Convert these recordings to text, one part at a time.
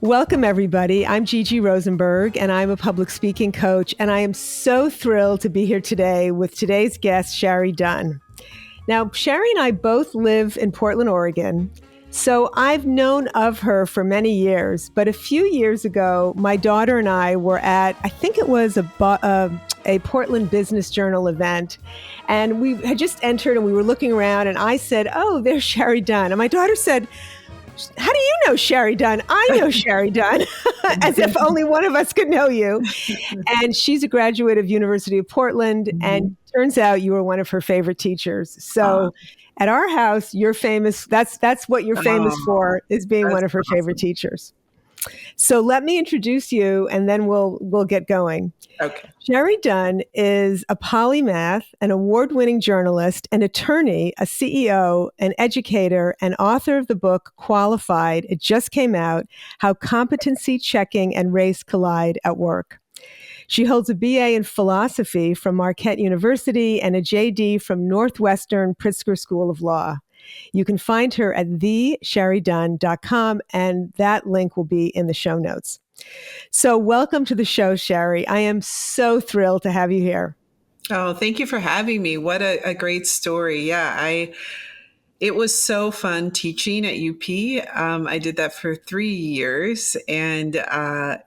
Welcome, everybody. I'm Gigi Rosenberg, and I'm a public speaking coach, and I am so thrilled to be here today with today's guest, Shari Dunn. Now, Shari and I both live in Portland, Oregon, so I've known of her for many years, but a few years ago, my daughter and I were at, I think it was a Portland Business Journal event, and we had just entered and we were looking around, and I said, "Oh, there's Shari Dunn." And my daughter said, "How do you know Shari Dunn?" "I know Shari Dunn," as if only one of us could know you. And she's a graduate of University of Portland, and turns out you were one of her favorite teachers. So at our house, you're famous. That's what you're famous for, is being one of her favorite teachers. So let me introduce you, and then we'll get going. Okay. Shari Dunn is a polymath, an award-winning journalist, an attorney, a CEO, an educator, and author of the book Qualified. It just came out, How Competency, Checking, and Race Collide at Work. She holds a BA in philosophy from Marquette University and a JD from Northwestern Pritzker School of Law. You can find her at thesharidunn.com, and that link will be in the show notes. So welcome to the show, Shari. I am so thrilled to have you here. Oh, thank you for having me. What a great story. Yeah, it was so fun teaching at UP. I did that for 3 years, and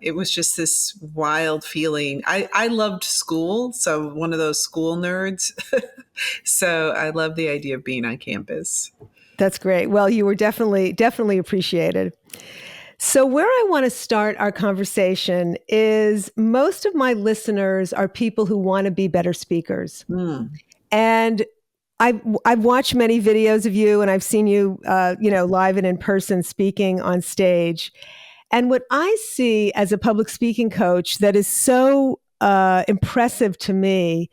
it was just this wild feeling. I loved school, so one of those school nerds. So I love the idea of being on campus. That's great. Well, you were definitely appreciated. So where I want to start our conversation is most of my listeners are people who want to be better speakers. And I've watched many videos of you, and I've seen you, live and in person speaking on stage. And what I see as a public speaking coach that is so impressive to me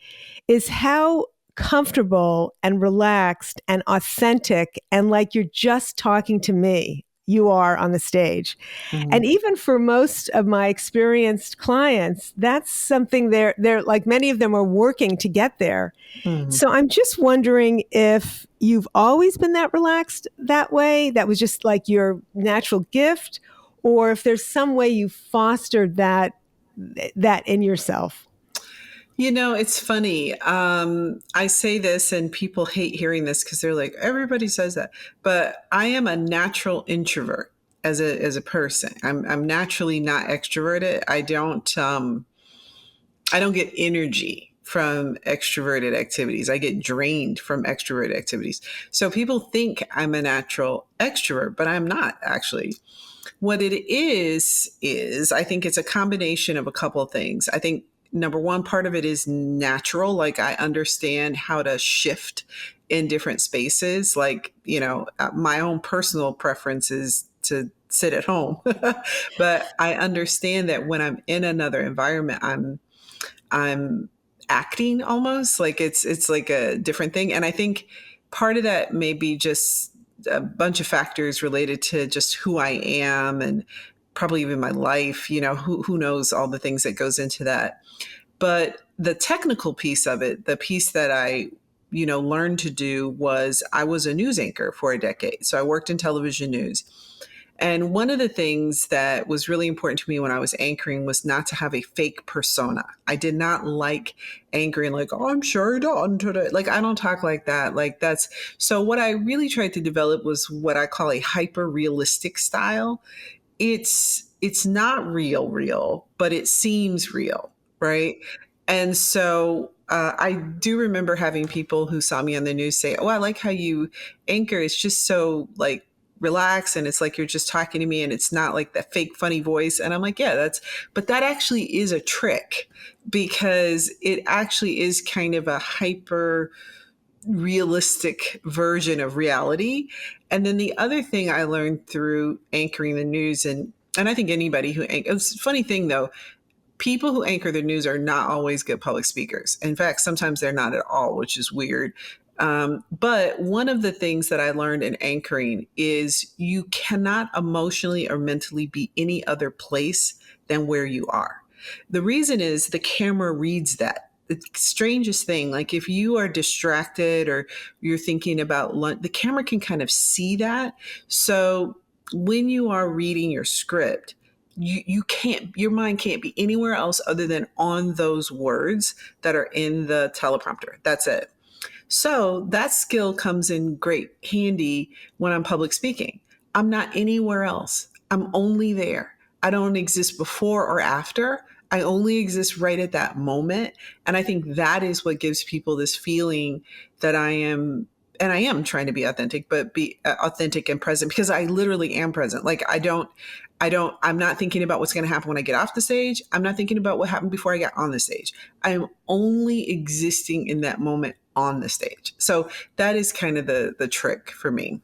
is how comfortable and relaxed and authentic and like you're just talking to me you are on the stage. And even for most of my experienced clients, that's something they're like, many of them are working to get there. So I'm just wondering if you've always been that relaxed that way, that was just like your natural gift, or if there's some way you fostered that in yourself. You know, it's funny. I say this and people hate hearing this because they're like, everybody says that. But I am a natural introvert as a person. I'm naturally not extroverted. I don't get energy from extroverted activities. I get drained from extroverted activities. So people think I'm a natural extrovert, but I'm not actually. What it is I think it's a combination of a couple of things. I think number one, part of it is natural. Like, I understand how to shift in different spaces. Like, my own personal preference is to sit at home, but I understand that when I'm in another environment, I'm acting almost like it's like a different thing. And I think part of that may be just a bunch of factors related to just who I am and probably even my life, who knows all the things that goes into that. But the technical piece of it, the piece that I, learned to do was I was a news anchor for a decade. So I worked in television news. And one of the things that was really important to me when I was anchoring was not to have a fake persona. I did not like anchoring like, "Oh, I'm Shari Dunn today." Like, I don't talk like that. Like, so what I really tried to develop was what I call a hyper realistic style. It's not real, but it seems real, right? And so I do remember having people who saw me on the news say, "Oh, I like how you anchor. It's just so like relaxed, and it's like you're just talking to me, and it's not like that fake funny voice." And I'm like, yeah, but that actually is a trick, because it actually is kind of a hyper realistic version of reality. And then the other thing I learned through anchoring the news, and I think anybody who it's a funny thing though, people who anchor the news are not always good public speakers. In fact, sometimes they're not at all, which is weird. But one of the things that I learned in anchoring is you cannot emotionally or mentally be any other place than where you are. The reason is the camera reads that. The strangest thing, like if you are distracted or you're thinking about lunch, the camera can kind of see that. So when you are reading your script, you can't, your mind can't be anywhere else other than on those words that are in the teleprompter. That's it. So that skill comes in great handy when I'm public speaking. I'm not anywhere else. I'm only there. I don't exist before or after. I only exist right at that moment. And I think that is what gives people this feeling that I am, and I am trying to be authentic, but be authentic and present, because I literally am present. Like I'm not thinking about what's going to happen when I get off the stage. I'm not thinking about what happened before I got on the stage. I am only existing in that moment on the stage. So that is kind of the trick for me.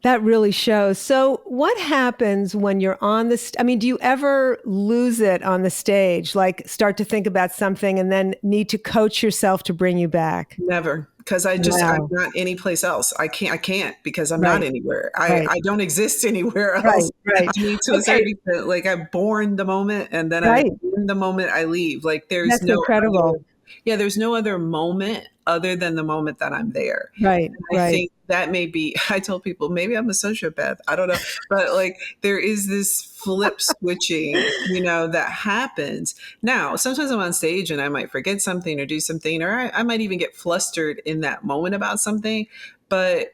That really shows. So, what happens when you're on I mean, do you ever lose it on the stage? Like, start to think about something and then need to coach yourself to bring you back? Never, because I'm Wow. not anyplace else. I can't because I'm not Right. anywhere. Right. I don't exist anywhere else. Right. I Right. need to a Okay. certain extent, like I'm born the moment and then I Right. in the moment I leave. Like there's That's no incredible. other, yeah, there's no other moment other than the moment that I'm there. Right. And I Right. think that may be, I told people maybe I'm a sociopath. I don't know. But like there is this flip switching, that happens. Now, sometimes I'm on stage and I might forget something or do something, or I might even get flustered in that moment about something. But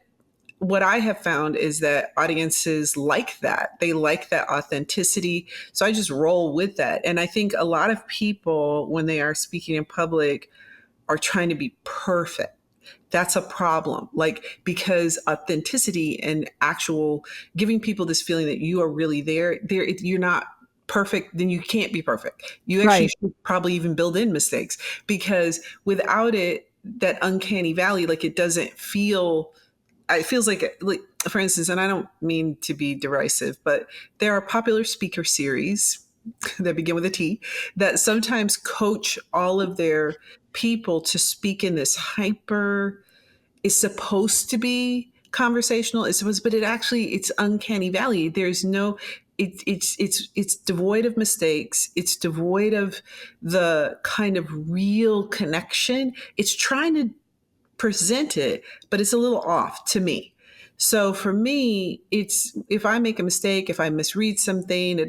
what I have found is that audiences like that. They like that authenticity. So I just roll with that. And I think a lot of people, when they are speaking in public, are trying to be perfect. That's a problem. Like, because authenticity and actual giving people this feeling that you are really there, if you're not perfect, then you can't be perfect. You actually Right. should probably even build in mistakes, because without it, that uncanny valley, like it feels like, for instance, and I don't mean to be derisive, but there are popular speaker series that begin with a T that sometimes coach all of their people to speak in this hyper, is supposed to be conversational, but it's uncanny valley. There's no, it's devoid of mistakes. It's devoid of the kind of real connection. It's trying to present it, but it's a little off to me. So for me, it's, if I make a mistake, if I misread something,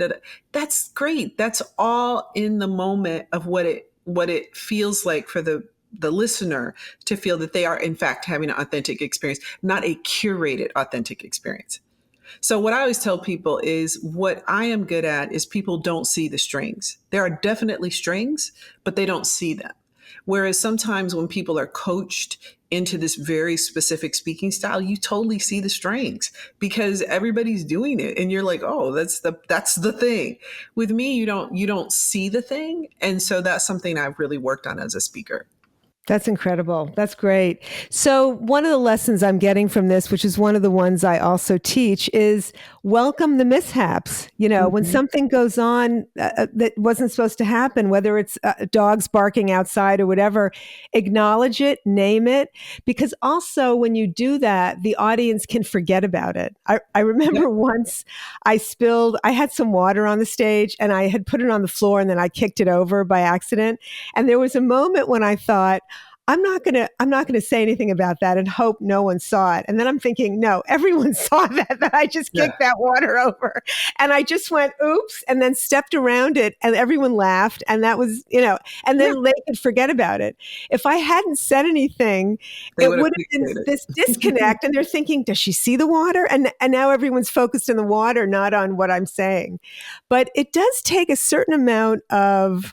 that's great. That's all in the moment of what it feels like for the listener to feel that they are in fact having an authentic experience, not a curated authentic experience. So what I always tell people is, what I am good at is people don't see the strings. There are definitely strings, but they don't see them. Whereas sometimes when people are coached into this very specific speaking style, you totally see the strings because everybody's doing it and you're like, "Oh, that's the thing." With me, you don't see the thing, and so that's something I've really worked on as a speaker. That's incredible. That's great. So, one of the lessons I'm getting from this, which is one of the ones I also teach, is welcome the mishaps. When Mhm. something goes on that wasn't supposed to happen, whether it's dogs barking outside or whatever, acknowledge it, name it, because also when you do that, the audience can forget about it. I Yep. remember once I had some water on the stage and I had put it on the floor and then I kicked it over by accident. And there was a moment when I thought, I'm not gonna say anything about that and hope no one saw it. And then I'm thinking, no, everyone saw that I just Yeah. kicked that water over. And I just went, oops, and then stepped around it and everyone laughed. And that was, and Yeah. then they could forget about it. If I hadn't said anything, They it would have would have been fixated. this disconnect. And they're thinking, does she see the water? And now everyone's focused on the water, not on what I'm saying. But it does take a certain amount of,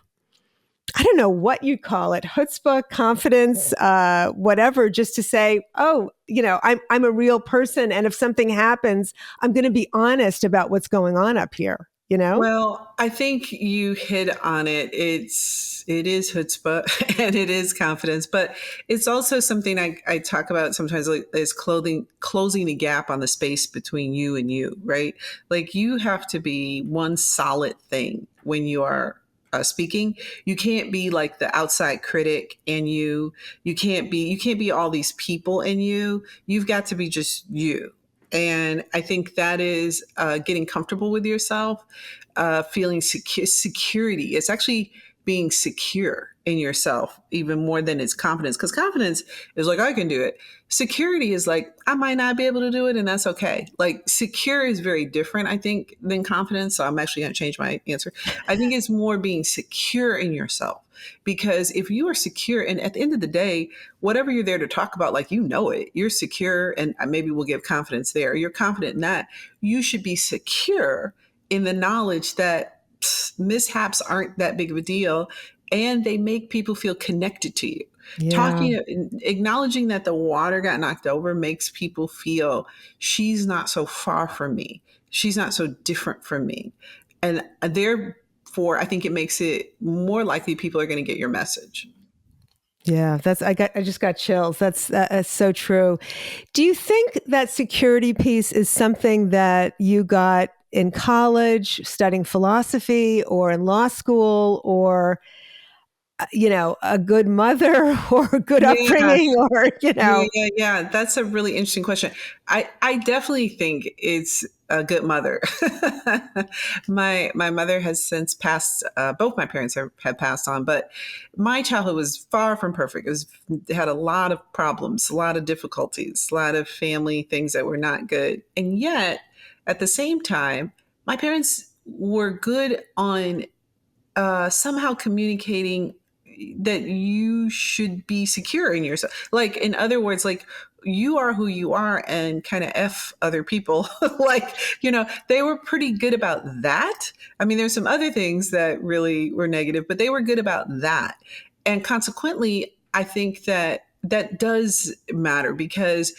I don't know what you'd call it, chutzpah, confidence, whatever, just to say, oh, I'm a real person. And if something happens, I'm going to be honest about what's going on up here, you know? Well, I think you hit on it. It is chutzpah and it is confidence, but it's also something I talk about sometimes, like is closing a gap on the space between you and you, right? Like you have to be one solid thing when you are speaking. You can't be like the outside critic and you can't be all these people in you. You've got to be just you. And I think that is getting comfortable with yourself, feeling security. It's actually being secure in yourself even more than it's confidence. Because confidence is like, I can do it. Security is like, I might not be able to do it, and that's okay. Like, secure is very different, I think, than confidence. So I'm actually going to change my answer. I think it's more being secure in yourself. Because if you are secure, and at the end of the day, whatever you're there to talk about, like, you know it, you're secure, and maybe we'll give confidence there. You're confident in that. You should be secure in the knowledge that mishaps aren't that big of a deal, and they make people feel connected to you. Yeah. Talking, acknowledging that the water got knocked over makes people feel she's not so far from me. She's not so different from me. And therefore, I think it makes it more likely people are going to get your message. Yeah, I just got chills. That's so true. Do you think that security piece is something that you got in college, studying philosophy, or in law school, or a good mother or a good Yeah, upbringing, or yeah. That's a really interesting question. I definitely think it's a good mother. My mother has since passed. Both my parents have passed on, but my childhood was far from perfect. It had a lot of problems, a lot of difficulties, a lot of family things that were not good, and yet at the same time, my parents were good on somehow communicating that you should be secure in yourself. Like, in other words, like, you are who you are, and kind of F other people. Like, they were pretty good about that. I mean, there's some other things that really were negative, but they were good about that. And consequently, I think that that does matter, because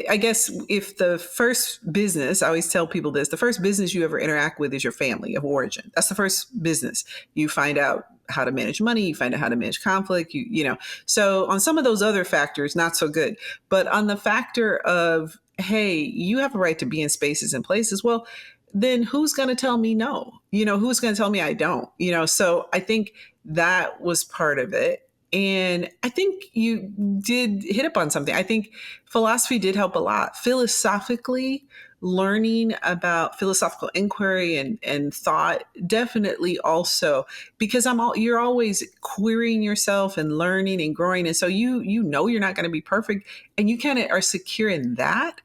I guess if the first business, I always tell people this, the first business you ever interact with is your family of origin. That's the first business. You find out how to manage money, you find out how to manage conflict, So on some of those other factors, not so good. But on the factor of, hey, you have a right to be in spaces and places, well, then who's going to tell me no? Who's going to tell me I don't? So I think that was part of it. And I think you did hit up on something. I think philosophy did help a lot. Philosophically, learning about philosophical inquiry and thought definitely also, because you're always querying yourself and learning and growing. And so you're not going to be perfect, and you kind of are secure in that.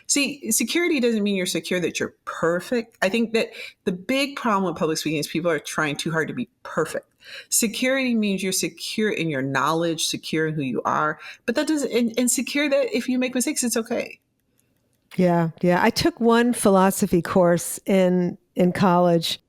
See, security doesn't mean you're secure that you're perfect. I think that the big problem with public speaking is people are trying too hard to be perfect. Security means you're secure in your knowledge, secure in who you are, but that doesn't, and secure that if you make mistakes, it's okay. Yeah, yeah. I took one philosophy course in college,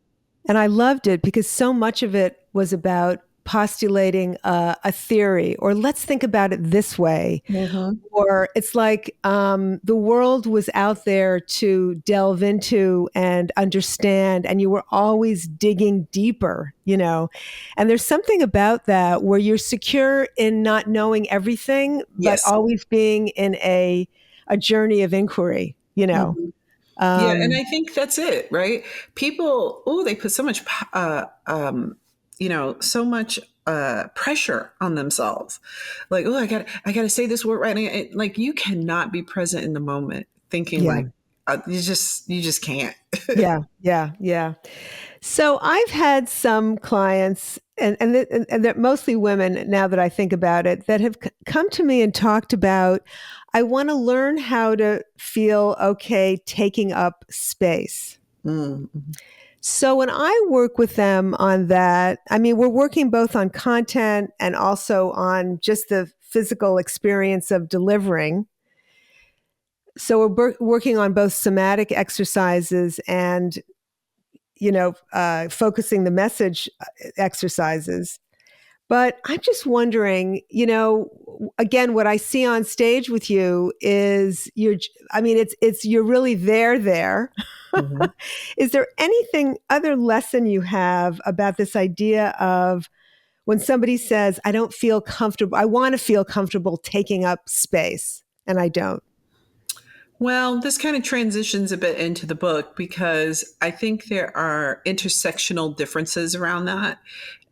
and I loved it because so much of it was about postulating a theory, or let's think about it this way. Mm-hmm. Or it's like the world was out there to delve into and understand, and you were always digging deeper. And there's something about that where you're secure in not knowing everything, but Yes. always being in a journey of inquiry. Mhm. Yeah, and Um, I think that's it, right? People, they put so much, so much pressure on themselves. Like, I got to say this word right now. Like, you cannot be present in the moment, thinking yeah, like you just can't. yeah, yeah, yeah. So I've had some clients, and they're mostly women now that I think about it, that have come to me and talked about, I want to learn how to feel okay taking up space. Mm-hmm. So when I work with them on that, I mean, we're working both on content and also on just the physical experience of delivering. So we're working on both somatic exercises and focusing the message exercises. But I'm just wondering, again, what I see on stage with you is you're really there. Mm-hmm. Is there anything other lesson you have about this idea of when somebody says, I don't feel comfortable, I want to feel comfortable taking up space, and I don't? Well, this kind of transitions a bit into the book, because I think there are intersectional differences around that.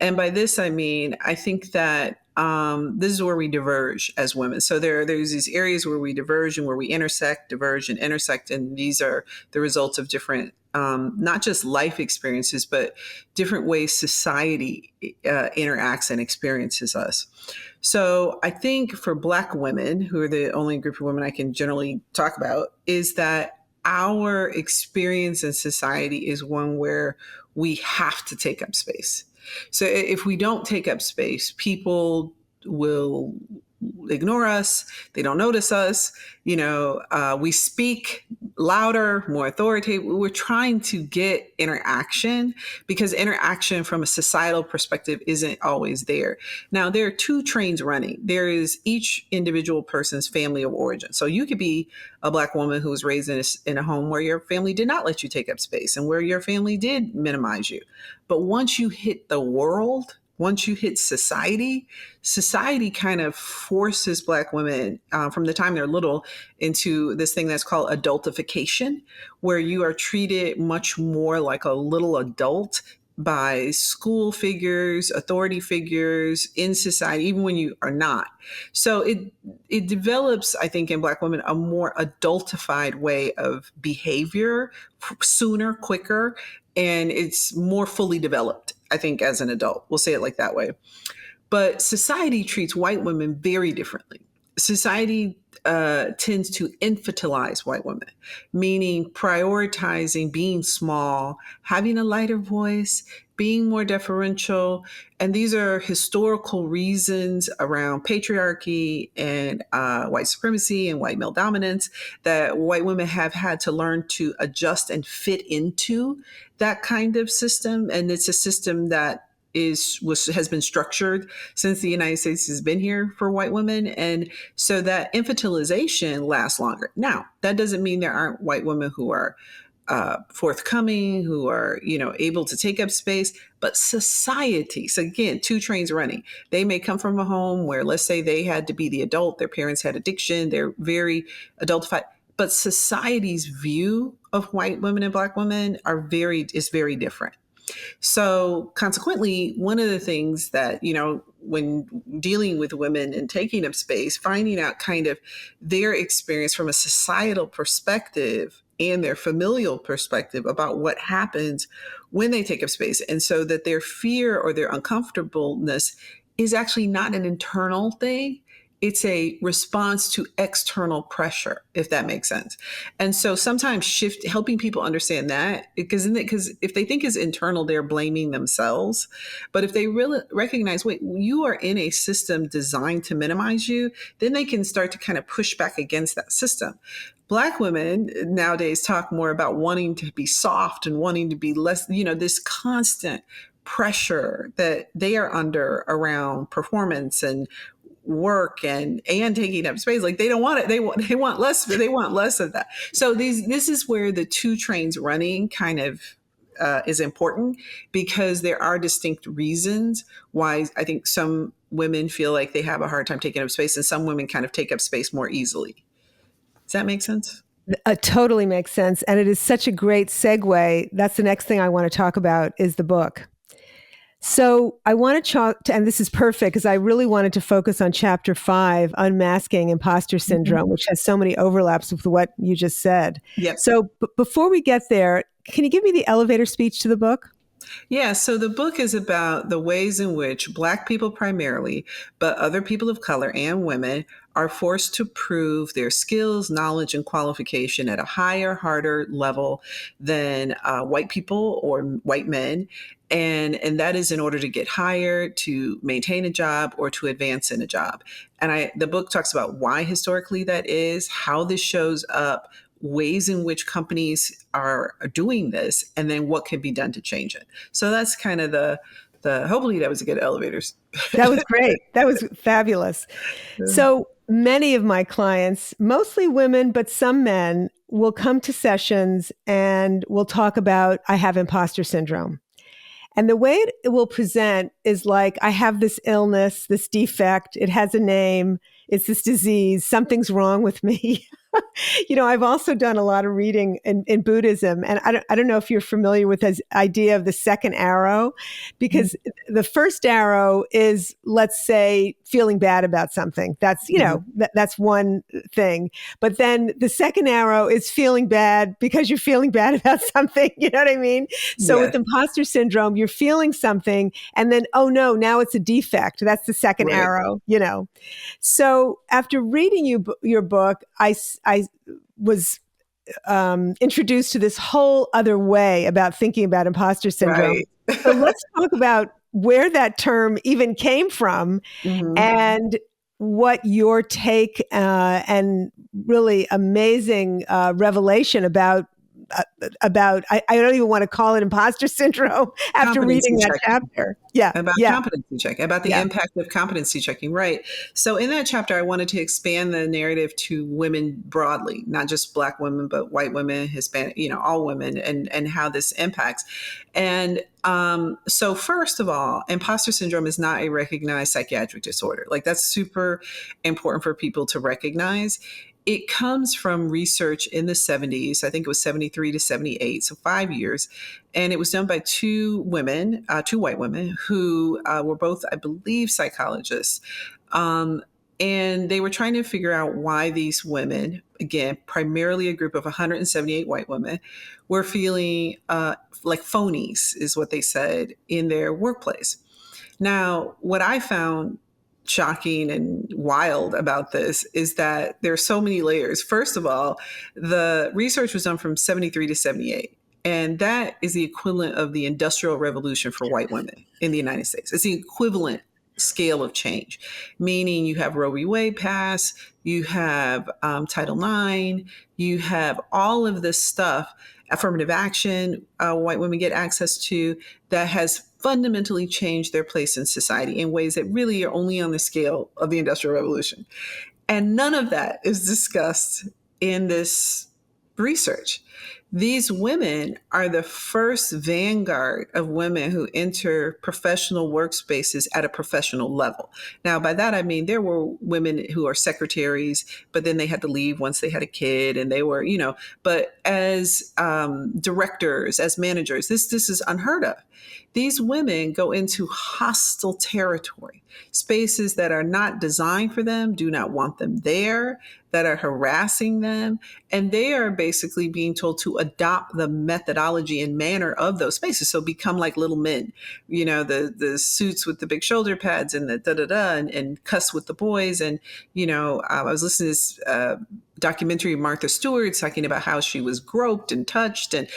And by this, I mean, I think that this is where we diverge as women. So there's these areas where we diverge and where we intersect, diverge and intersect. And these are the results of different not just life experiences, but different ways society interacts and experiences us. So I think for Black women, who are the only group of women I can generally talk about, is that our experience in society is one where we have to take up space. So if we don't take up space, people will ignore us. They don't notice us. We speak louder, more authoritative. We're trying to get interaction because interaction from a societal perspective isn't always there. Now, there are two trains running. There is each individual person's family of origin. So you could be a Black woman who was raised in a home where your family did not let you take up space and where your family did minimize you. But once you hit the world, once you hit society kind of forces Black women from the time they're little into this thing that's called adultification, where you are treated much more like a little adult by school figures, authority figures in society, even when you are not. So it develops, I think, in Black women, a more adultified way of behavior sooner, quicker, and it's more fully developed, I think, as an adult. We'll say it like that way. But society treats white women very differently. Society tends to infantilize white women, meaning prioritizing being small, having a lighter voice, being more deferential. And these are historical reasons around patriarchy and white supremacy and white male dominance that white women have had to learn to adjust and fit into that kind of system. And it's a system that has been structured since the United States has been here for white women. And so that infantilization lasts longer. Now, that doesn't mean there aren't white women who are forthcoming, who are, able to take up space, but society. So again, two trains running. They may come from a home where, let's say, they had to be the adult, their parents had addiction, they're very adultified. But society's view of white women and Black women is very different. So consequently, one of the things that, when dealing with women and taking up space, finding out kind of their experience from a societal perspective and their familial perspective about what happens when they take up space. And so that their fear or their uncomfortableness is actually not an internal thing. It's a response to external pressure, if that makes sense. And so sometimes helping people understand that, because if they think it's internal, they're blaming themselves. But if they really recognize, wait, you are in a system designed to minimize you, then they can start to kind of push back against that system. Black women nowadays talk more about wanting to be soft and wanting to be less, this constant pressure that they are under around performance and work and taking up space. Like they don't want it. They want less, but they want less of that. So this is where the two trains running kind of is important, because there are distinct reasons why I think some women feel like they have a hard time taking up space and some women kind of take up space more easily. Does that make sense? It totally makes sense. And it is such a great segue. That's the next thing I want to talk about is the book. So I want to talk, and this is perfect because I really wanted to focus on chapter 5, Unmasking Imposter Syndrome, which has so many overlaps with what you just said. Yep. So before we get there, can you give me the elevator speech to the book? Yeah, so the book is about the ways in which Black people primarily, but other people of color and women are forced to prove their skills, knowledge, and qualification at a higher, harder level than white people or white men. And that is in order to get hired, to maintain a job, or to advance in a job. And the book talks about why historically that is, how this shows up, ways in which companies are doing this, and then what can be done to change it. So that's kind of the hopefully that was a good elevators. That was great. That was fabulous. So many of my clients, mostly women, but some men, will come to sessions and we'll talk about, I have imposter syndrome. And the way it will present is like, I have this illness, this defect, it has a name, it's this disease, something's wrong with me. I've also done a lot of reading in Buddhism, and I don't know if you're familiar with this idea of the second arrow, because the first arrow is, let's say, feeling bad about something. That's, that's one thing. But then the second arrow is feeling bad because you're feeling bad about something. You know what I mean? So Yes. with imposter syndrome, you're feeling something, and then, oh no, now it's a defect. That's the second Right. arrow. So after reading your book, I was introduced to this whole other way about thinking about imposter syndrome. Right. So let's talk about where that term even came from Hmm. and what your take and really amazing revelation about I don't even want to call it imposter syndrome after Competency reading that checking. chapter. Yeah, About yeah, competency checking, about the yeah. impact of competency checking, right? So in that chapter, I wanted to expand the narrative to women broadly, not just Black women, but white women, Hispanic, all women, and how this impacts. And so first of all, imposter syndrome is not a recognized psychiatric disorder. Like, that's super important for people to recognize. It comes from research in the 70s. I think it was 73 to 78, so 5 years. And it was done by two women, two white women, who were both, I believe, psychologists. Um, and they were trying to figure out why these women, again, primarily a group of 178 white women, were feeling like phonies, is what they said, in their workplace. Now, what I found shocking and wild about this is that there are so many layers. First of all, the research was done from 73 to 78. And that is the equivalent of the Industrial Revolution for white women in the United States. It's the equivalent scale of change, meaning you have Roe v. Wade pass, you have Title IX, you have all of this stuff, affirmative action, white women get access to, that has fundamentally changed their place in society in ways that really are only on the scale of the Industrial Revolution. And none of that is discussed in this research. These women are the first vanguard of women who enter professional workspaces at a professional level. Now, by that, I mean there were women who are secretaries, but then they had to leave once they had a kid, and they were, but as directors, as managers, this is unheard of. These women go into hostile territory, spaces that are not designed for them, do not want them there, that are harassing them. And they are basically being told to adopt the methodology and manner of those spaces. So become like little men, the suits with the big shoulder pads and the da-da-da and cuss with the boys. And, I was listening to this documentary of Martha Stewart talking about how she was groped and touched. And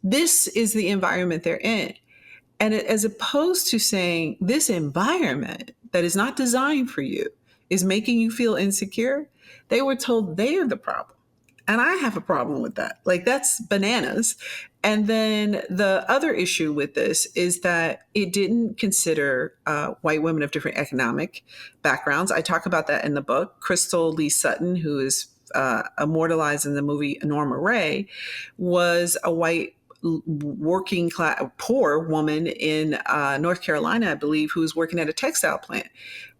this is the environment they're in. And as opposed to saying this environment that is not designed for you is making you feel insecure, they were told they are the problem. And I have a problem with that. Like, that's bananas. And then the other issue with this is that it didn't consider white women of different economic backgrounds. I talk about that in the book. Crystal Lee Sutton, who is immortalized in the movie Norma Ray, was a white working class, poor woman in North Carolina, I believe, who was working at a textile plant.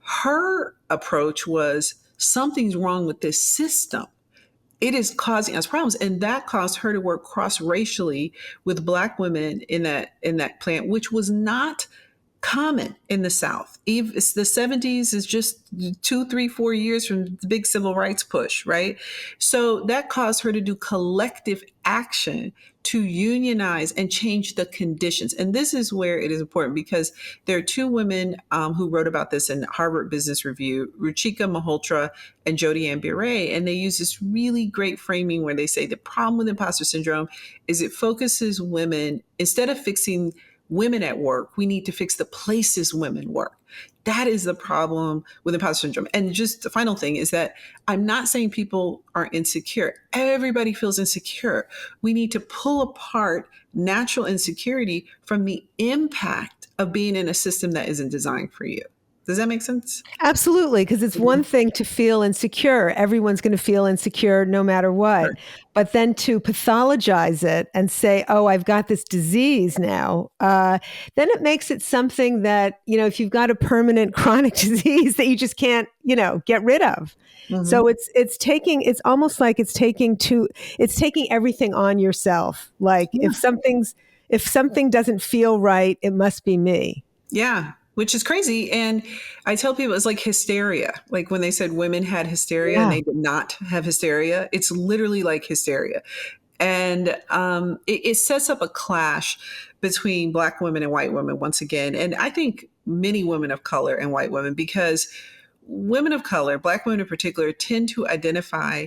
Her approach was, something's wrong with this system. It is causing us problems, and that caused her to work cross-racially with Black women in that plant, which was not common in the South. It's the 70s is just 2, 3, 4 years from the big civil rights push, right? So that caused her to do collective action to unionize and change the conditions. And this is where it is important, because there are two women who wrote about this in Harvard Business Review, Ruchika Malhotra and Jodi Ann Bure. And they use this really great framing where they say the problem with imposter syndrome is it focuses women, instead of fixing women at work, we need to fix the places women work. That is the problem with imposter syndrome. And just the final thing is that I'm not saying people are insecure. Everybody feels insecure. We need to pull apart natural insecurity from the impact of being in a system that isn't designed for you. Does that make sense? Absolutely, because it's one thing to feel insecure. Everyone's going to feel insecure no matter what. Sure. But then to pathologize it and say, oh, I've got this disease now, then it makes it something that, if you've got a permanent chronic disease that you just can't, get rid of. So Mm-hmm. it's almost like it's taking everything on yourself. Like Yeah. if something doesn't feel right, it must be me. Yeah, which is crazy. And I tell people it's like hysteria. Like when they said women had hysteria and Yeah. they did not have hysteria, it's literally like hysteria. And it sets up a clash between Black women and white women once again. And I think many women of color and white women, because women of color, Black women in particular, tend to identify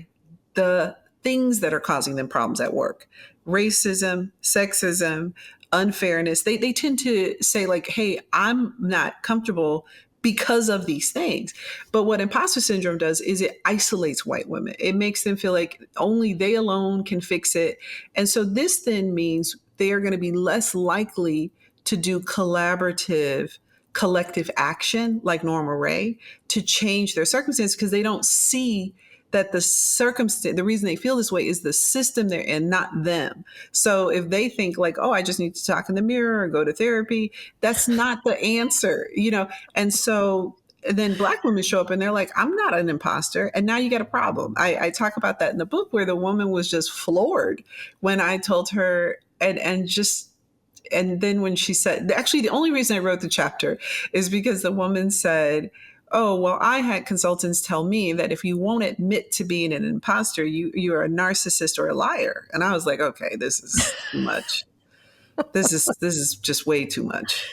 the things that are causing them problems at work: racism, sexism, unfairness. They tend to say, like, hey, I'm not comfortable because of these things. But what imposter syndrome does is it isolates white women. It makes them feel like only they alone can fix it. And so this then means they are going to be less likely to do collaborative, collective action like Norma Ray to change their circumstance, because they don't see that the circumstance, the reason they feel this way is the system they're in, not them. So if they think like, oh, I just need to talk in the mirror or go to therapy, that's not the answer. And so then Black women show up and they're like, I'm not an imposter. And now you got a problem. I talk about that in the book, where the woman was just floored when I told her, and then when she said, actually, the only reason I wrote the chapter is because the woman said, oh, well, I had consultants tell me that if you won't admit to being an imposter, you're a narcissist or a liar. And I was like, okay, this is too much. This is just way too much.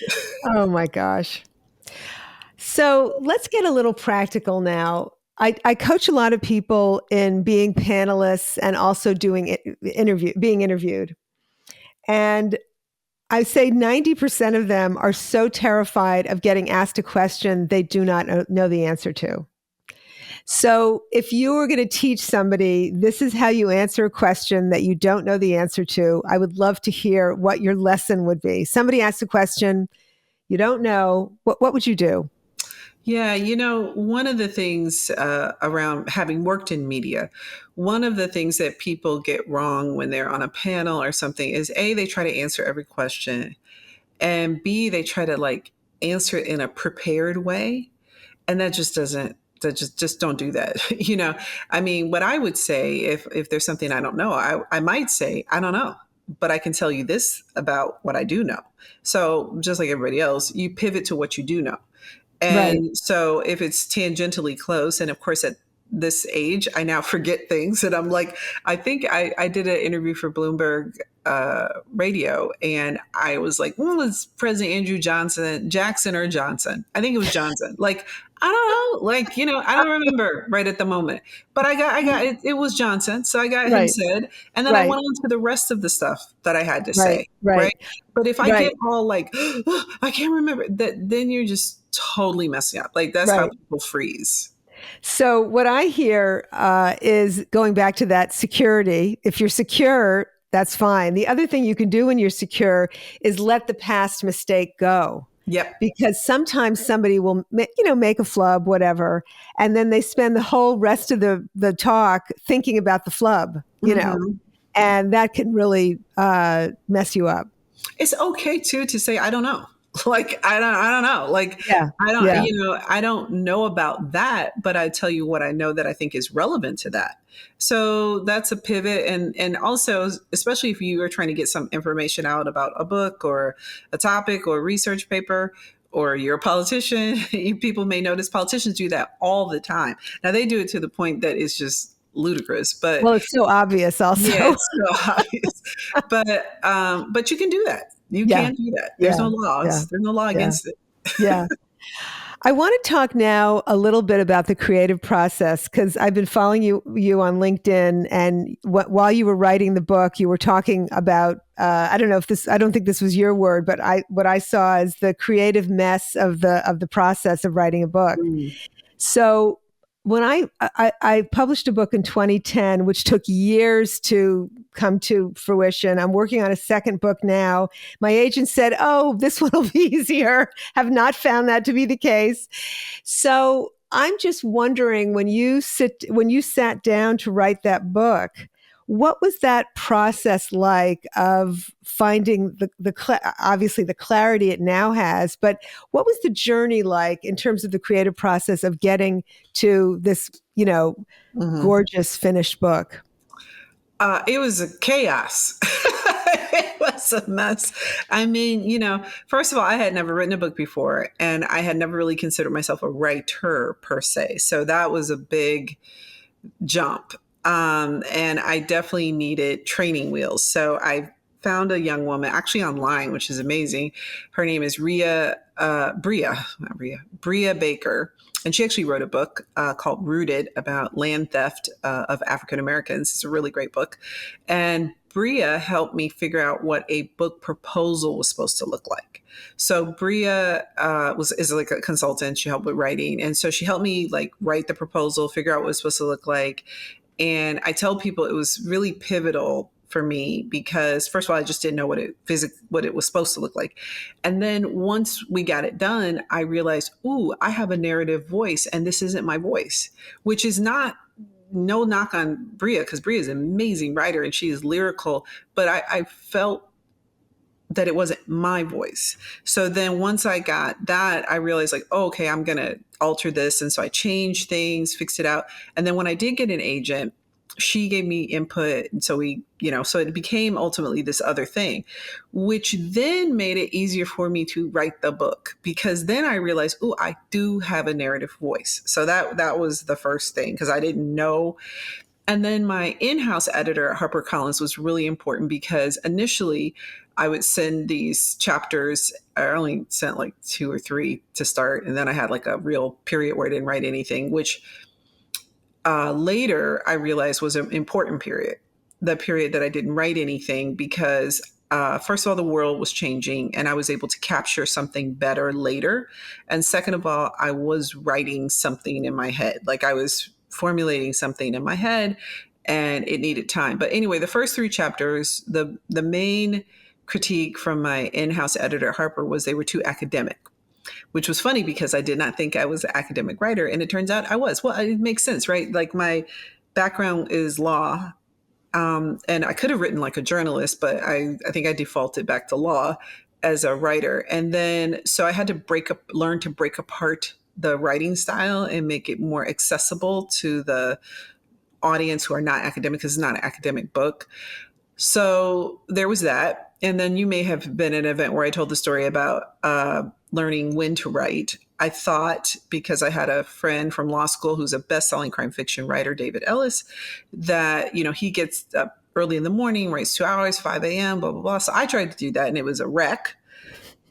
Oh my gosh. So let's get a little practical now. I coach a lot of people in being panelists and also being interviewed. And I say 90% of them are so terrified of getting asked a question they do not know the answer to. So if you were going to teach somebody, this is how you answer a question that you don't know the answer to, I would love to hear what your lesson would be. Somebody asks a question you don't know, what would you do? Yeah, one of the things around having worked in media, one of the things that people get wrong when they're on a panel or something is A, they try to answer every question, and B, they try to like answer it in a prepared way. And that just doesn't, that just don't do that. I mean, what I would say, if there's something I don't know, I might say, I don't know, but I can tell you this about what I do know. So just like everybody else, you pivot to what you do know. Right. And so if it's tangentially close, and of course at this age, I now forget things. And I'm like, I think I did an interview for Bloomberg radio, and I was like, when was President Andrew Jackson or Johnson? I think it was Johnson. Like, I don't know. Like, I don't remember right at the moment. But I got it, it was Johnson. So I got him Right. said. And then I Right. went on to the rest of the stuff that I had to Right. say. Right. Right. But if I Right. get all like, oh, I can't remember that, then you're just totally messing up. Like, that's how Right. people freeze. So what I hear is going back to that security. If you're secure, that's fine. The other thing you can do when you're secure is let the past mistake go. Yep. Because sometimes somebody will, make a flub, whatever, and then they spend the whole rest of the talk thinking about the flub, Hmm. and that can really mess you up. It's okay too to say, I don't know. Like, I don't know. Like, Yeah. Yeah. I don't know about that, but I tell you what I know that I think is relevant to that. So that's a pivot. And also, especially if you are trying to get some information out about a book or a topic or a research paper, or you're a politician, people may notice politicians do that all the time. Now they do it to the point that it's just ludicrous, but Well, it's so obvious yeah, also. it's so obvious. But you can do that. You Yeah. can do that. There's Yeah. no Yeah. laws. There's no law Yeah. against it. Yeah. I want to talk now a little bit about the creative process, because I've been following you on LinkedIn, and while you were writing the book, you were talking about I don't think this was your word, but what I saw is the creative mess of the process of writing a book. Mm. So when I published a book in 2010, which took years to come to fruition. I'm working on a second book now. My agent said, "Oh, this one will be easier." Have not found that to be the case. So I'm just wondering, when you sat down to write that book, what was that process like of finding obviously the clarity it now has, but what was the journey like in terms of the creative process of getting to this, Mhm. gorgeous finished book? It was a chaos. It was a mess. I mean, first of all, I had never written a book before, and I had never really considered myself a writer per se. So that was a big jump. And I definitely needed training wheels. So I found a young woman actually online, which is amazing. Her name is Bria Baker. And she actually wrote a book called Rooted about land theft of African Americans. It's a really great book. And Bria helped me figure out what a book proposal was supposed to look like. So Bria is like a consultant. She helped with writing, and so she helped me like write the proposal, figure out what it was supposed to look like. And I tell people it was really pivotal for me because first of all, I just didn't know what it was supposed to look like. And then once we got it done, I realized, ooh, I have a narrative voice, and this isn't my voice, which is not no knock on Bria, because Bria is an amazing writer and she is lyrical, but I felt that it wasn't my voice. So then once I got that, I realized like, oh, okay, I'm going to alter this. And so I changed things, fixed it out. And then when I did get an agent, she gave me input. And so so it became ultimately this other thing, which then made it easier for me to write the book, because then I realized, oh, I do have a narrative voice. So that was the first thing, because I didn't know. And then my in-house editor at HarperCollins was really important, because initially I would send these chapters. I only sent like 2 or 3 to start. And then I had like a real period where I didn't write anything, which later I realized was an important period, the period that I didn't write anything, because first of all, the world was changing and I was able to capture something better later. And second of all, I was writing something in my head. Like I was formulating something in my head and it needed time. But anyway, the first 3 chapters, the main critique from my in-house editor at Harper was they were too academic, which was funny because I did not think I was an academic writer. And it turns out I was. Well, it makes sense, right? Like my background is law. And I could have written like a journalist, but I think I defaulted back to law as a writer. And then, so I had to learn to break apart the writing style and make it more accessible to the audience who are not academic, because it's not an academic book. So there was that. And then you may have been at an event where I told the story about learning when to write. I thought, because I had a friend from law school who's a best-selling crime fiction writer, David Ellis, that, he gets up early in the morning, writes 2 hours, 5 a.m., blah, blah, blah. So I tried to do that and it was a wreck.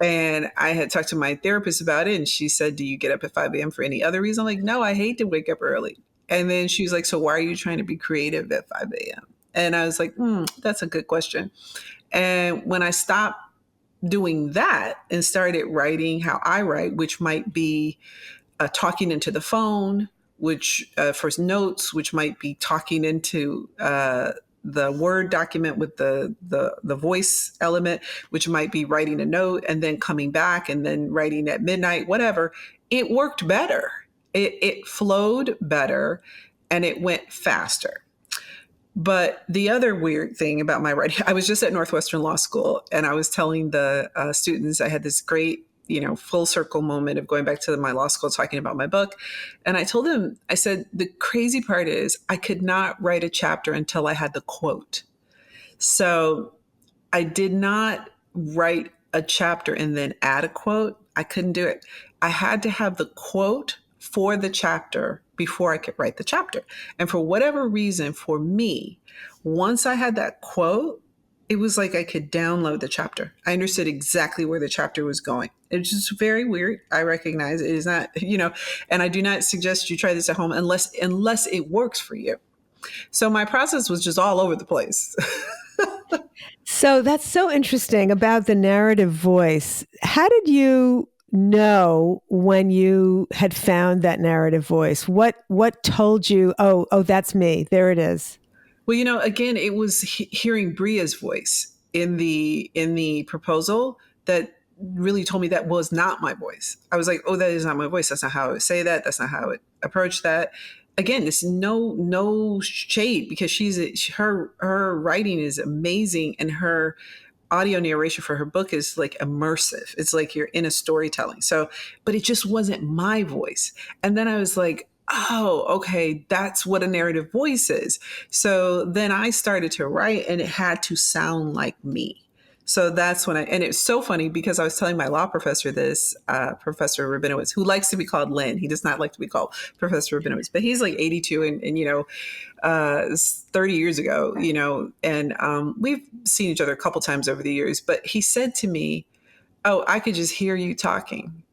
And I had talked to my therapist about it, and she said, do you get up at 5 a.m. for any other reason? I'm like, no, I hate to wake up early. And then she was like, so why are you trying to be creative at 5 a.m.? And I was like, that's a good question. And when I stopped doing that and started writing how I write, which might be talking into the phone, which for notes, which might be talking into the Word document with the voice element, which might be writing a note and then coming back and then writing at midnight, whatever, it worked better. It flowed better and it went faster. But the other weird thing about my writing, I was just at Northwestern Law School and I was telling the students, I had this great, full circle moment of going back to my law school, talking about my book. And I told them, I said, the crazy part is I could not write a chapter until I had the quote. So I did not write a chapter and then add a quote. I couldn't do it. I had to have the quote for the chapter before I could write the chapter. And for whatever reason, for me, once I had that quote, it was like I could download the chapter. I understood exactly where the chapter was going. It's just very weird. I recognize it is not, and I do not suggest you try this at home unless it works for you. So my process was just all over the place. So that's so interesting about the narrative voice. How did you know when you had found that narrative voice? What told you, oh, that's me. There it is. Well, again, it was hearing Bria's voice in the proposal that really told me that was not my voice. I was like, oh, that is not my voice. That's not how I would say that. That's not how I would approach that. Again, this no shade, because her writing is amazing, and her audio narration for her book is like immersive. It's like you're in a storytelling. So, but it just wasn't my voice. And then I was like, oh, okay, that's what a narrative voice is. So then I started to write, and it had to sound like me. So that's when and it's so funny because I was telling my law professor this, Professor Rabinowitz, who likes to be called Lynn. He does not like to be called Professor Rabinowitz, but he's like 82 and 30 years ago, and we've seen each other a couple times over the years, but he said to me, oh, I could just hear you talking.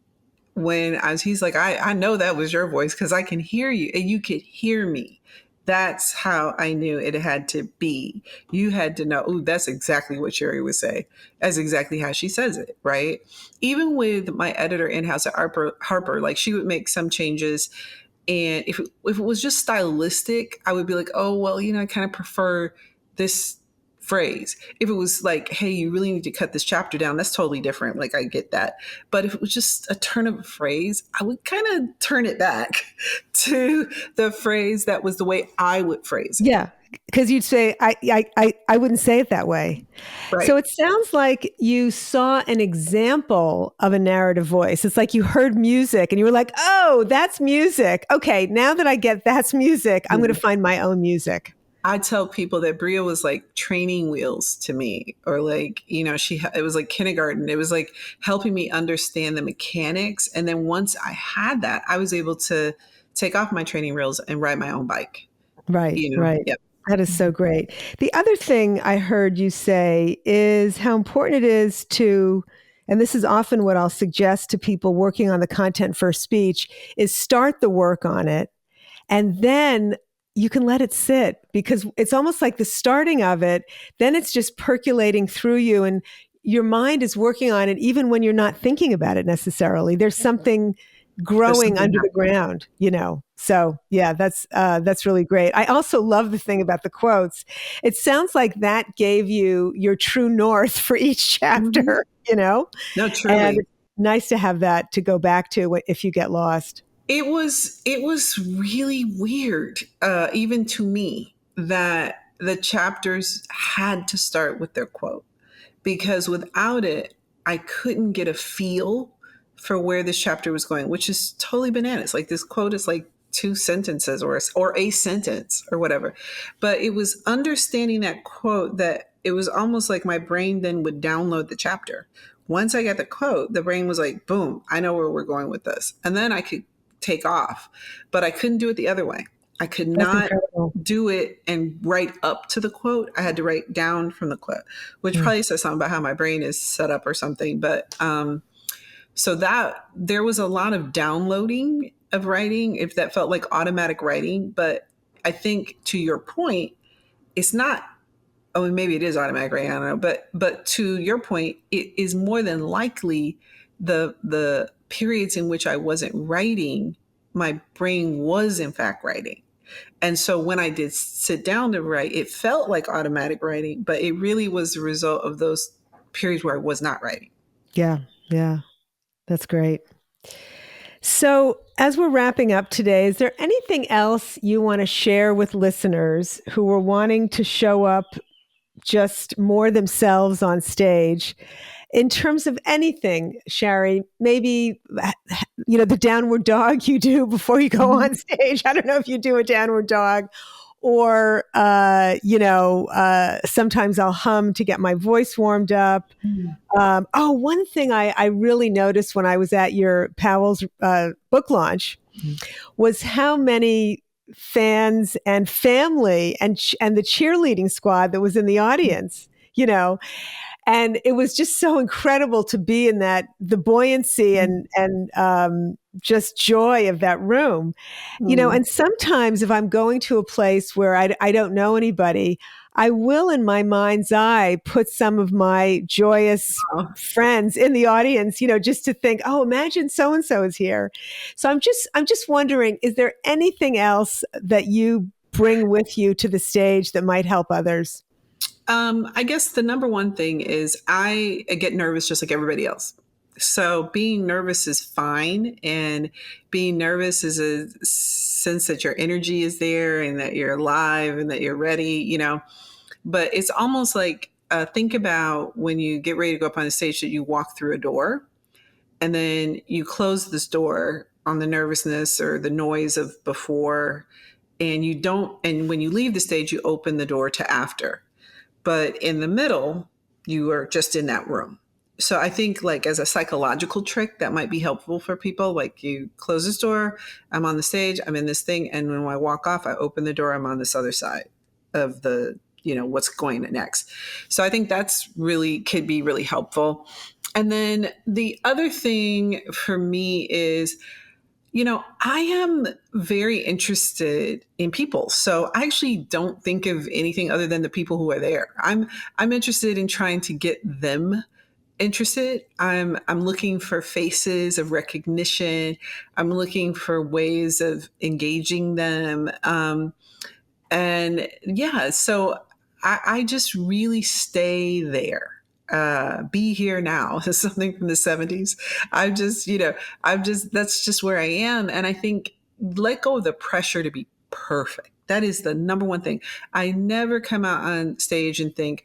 He's like, I know that was your voice because I can hear you and you could hear me. That's how I knew it had to be. You had to know, oh, that's exactly what Shari would say. That's exactly how she says it, right? Even with my editor in-house at Harper, like she would make some changes. And if it was just stylistic, I would be like, oh, well, I kind of prefer this phrase. If it was like, hey, you really need to cut this chapter down, that's totally different. Like, I get that. But if it was just a turn of a phrase, I would kind of turn it back to the phrase that was the way I would phrase it. Yeah. Because you'd say, I wouldn't say it that way. Right. So it sounds like you saw an example of a narrative voice. It's like you heard music and you were like, oh, that's music. Okay, now that I get that's music, I'm going to find my own music. I tell people that Bria was like training wheels to me, or like, it was like kindergarten. It was like helping me understand the mechanics. And then once I had that, I was able to take off my training wheels and ride my own bike. Right, right. Yep. That is so great. The other thing I heard you say is how important it is to, and this is often what I'll suggest to people working on the content first speech, is start the work on it and then you can let it sit, because it's almost like the starting of it, then it's just percolating through you and your mind is working on it even when you're not thinking about it necessarily. There's something growing under the ground, So yeah, that's really great. I also love the thing about the quotes. It sounds like that gave you your true north for each chapter, No, truly. And it's nice to have that to go back to if you get lost. It was really weird, even to me, that the chapters had to start with their quote, because without it, I couldn't get a feel for where this chapter was going, which is totally bananas. Like, this quote is like 2 sentences or a sentence or whatever. But it was understanding that quote that it was almost like my brain then would download the chapter. Once I got the quote, the brain was like, boom, I know where we're going with this. And then I could take off, but I couldn't do it the other way. I could not do it and write up to the quote. I had to write down from the quote, which probably says something about how my brain is set up or something. But so that there was a lot of downloading of writing, if that felt like automatic writing. But I think, to your point, it's not, maybe it is automatic writing, I don't know. But to your point, it is more than likely the periods in which I wasn't writing, my brain was in fact writing. And so when I did sit down to write, it felt like automatic writing, but it really was the result of those periods where I was not writing. Yeah. That's great. So as we're wrapping up today, is there anything else you want to share with listeners who are wanting to show up just more themselves on stage? In terms of anything, Shari, maybe, the downward dog you do before you go on stage. I don't know if you do a downward dog, or, sometimes I'll hum to get my voice warmed up. One thing I really noticed when I was at your Powell's book launch was how many fans and family and the cheerleading squad that was in the audience, and it was just so incredible to be in the buoyancy and just joy of that room, and sometimes if I'm going to a place where I don't know anybody, I will, in my mind's eye, put some of my joyous Oh. friends in the audience, just to think, oh, imagine so and so is here. So I'm just wondering, is there anything else that you bring with you to the stage that might help others? I guess the number one thing is I get nervous just like everybody else. So being nervous is fine. And being nervous is a sense that your energy is there and that you're alive and that you're ready. But it's almost like think about when you get ready to go up on the stage that you walk through a door and then you close this door on the nervousness or the noise of before. And you don't, and when you leave the stage, you open the door to after. But in the middle, you are just in that room. So I think like as a psychological trick that might be helpful for people, like you close this door, I'm on the stage, I'm in this thing. And when I walk off, I open the door, I'm on this other side of the, what's going next. So I think that's really could be really helpful. And then the other thing for me is, I am very interested in people. So I actually don't think of anything other than the people who are there. I'm interested in trying to get them interested. I'm looking for faces of recognition. I'm looking for ways of engaging them. And yeah, so I just really stay there. Be here now is something from the 70s. That's just where I am. And I think let go of the pressure to be perfect. That is the number one thing. I never come out on stage and think,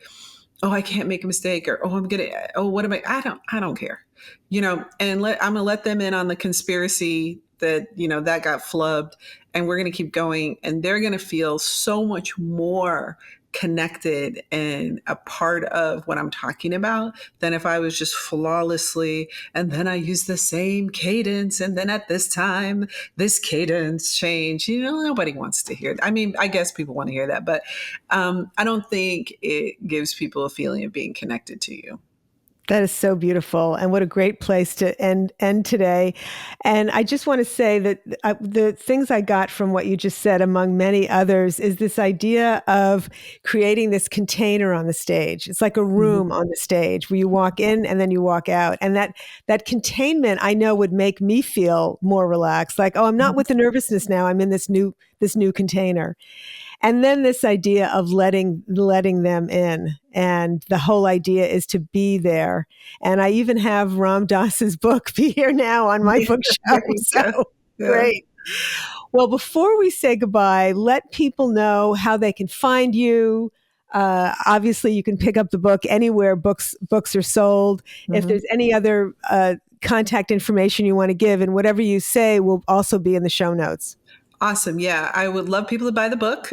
oh, I can't make a mistake, or what am I don't care. And I'm gonna let them in on the conspiracy that got flubbed, and we're gonna keep going, and they're gonna feel so much more connected and a part of what I'm talking about than if I was just flawlessly, and then I use the same cadence, and then at this time this cadence change. Nobody wants to hear that. I mean, I guess people want to hear that, but I don't think it gives people a feeling of being connected to you. That is so beautiful, and what a great place to end today. And I just want to say that the things I got from what you just said, among many others, is this idea of creating this container on the stage. It's like a room on the stage where you walk in and then you walk out, and that containment I know would make me feel more relaxed. Like, oh, I'm not with the nervousness now. I'm in this new container. And then this idea of letting them in. And the whole idea is to be there. And I even have Ram Dass's book, Be Here Now, on my bookshelf. So Yeah. Great. Well, before we say goodbye, let people know how they can find you. Obviously, you can pick up the book anywhere books are sold. If there's any other contact information you want to give, and whatever you say will also be in the show notes. Awesome. Yeah. I would love people to buy the book,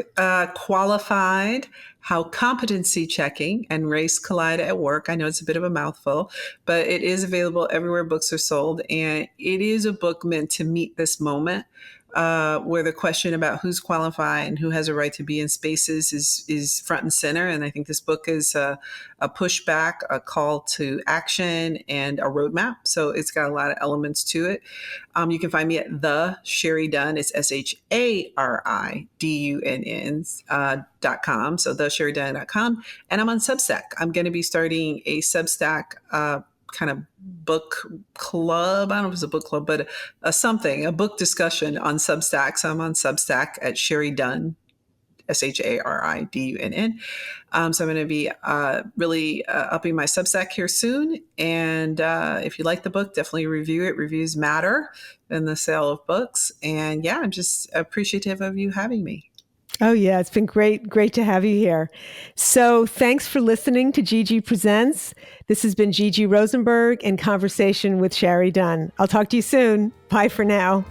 Qualified: How Competency Checking and Race Collide at Work. I know it's a bit of a mouthful, but it is available everywhere books are sold. And it is a book meant to meet this moment where the question about who's qualified and who has a right to be in spaces is front and center. And I think this book is a pushback, a call to action, and a roadmap. So it's got a lot of elements to it. You can find me at the Shari Dunn. It's SHARIDUNN.com. So thesharidunn.com. And I'm on Substack. I'm going to be starting a Substack kind of book club. I don't know if it's a book club, but a book discussion on Substack. So I'm on Substack at Shari Dunn, SHARIDUNN. So I'm going to be really upping my Substack here soon. And if you like the book, definitely review it. Reviews matter in the sale of books. And yeah, I'm just appreciative of you having me. Oh, yeah. It's been great to have you here. So thanks for listening to Gigi Presents. This has been Gigi Rosenberg in conversation with Shari Dunn. I'll talk to you soon. Bye for now.